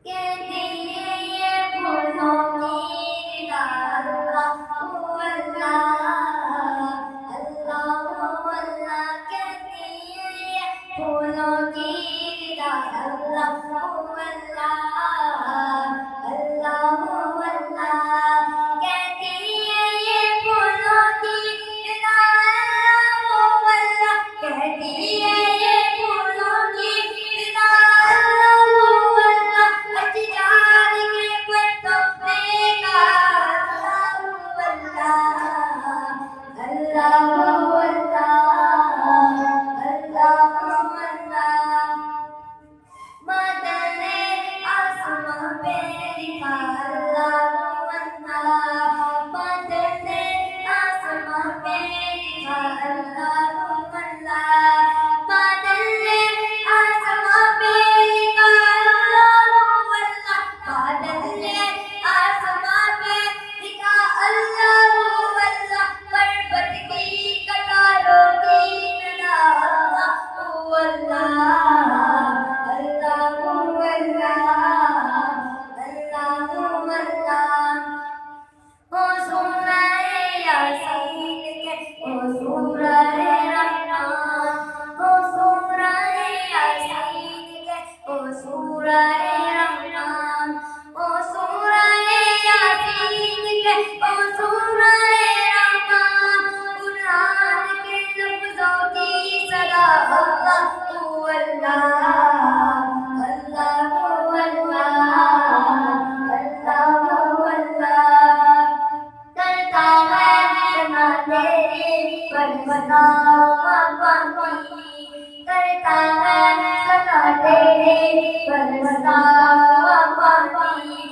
کہتی ہے یہ پھولوں کی ندا اللہ اللہ اللہ اللہ کہتی ہے یہ پھولوں کی ندا اللہ اللہ اللہ کہتی ہے یہ پھولوں کی ندا اللہ کہتی ہے یہ پھولوں کی ندا کرتا ہے سنا تیرے پر بتا پاتی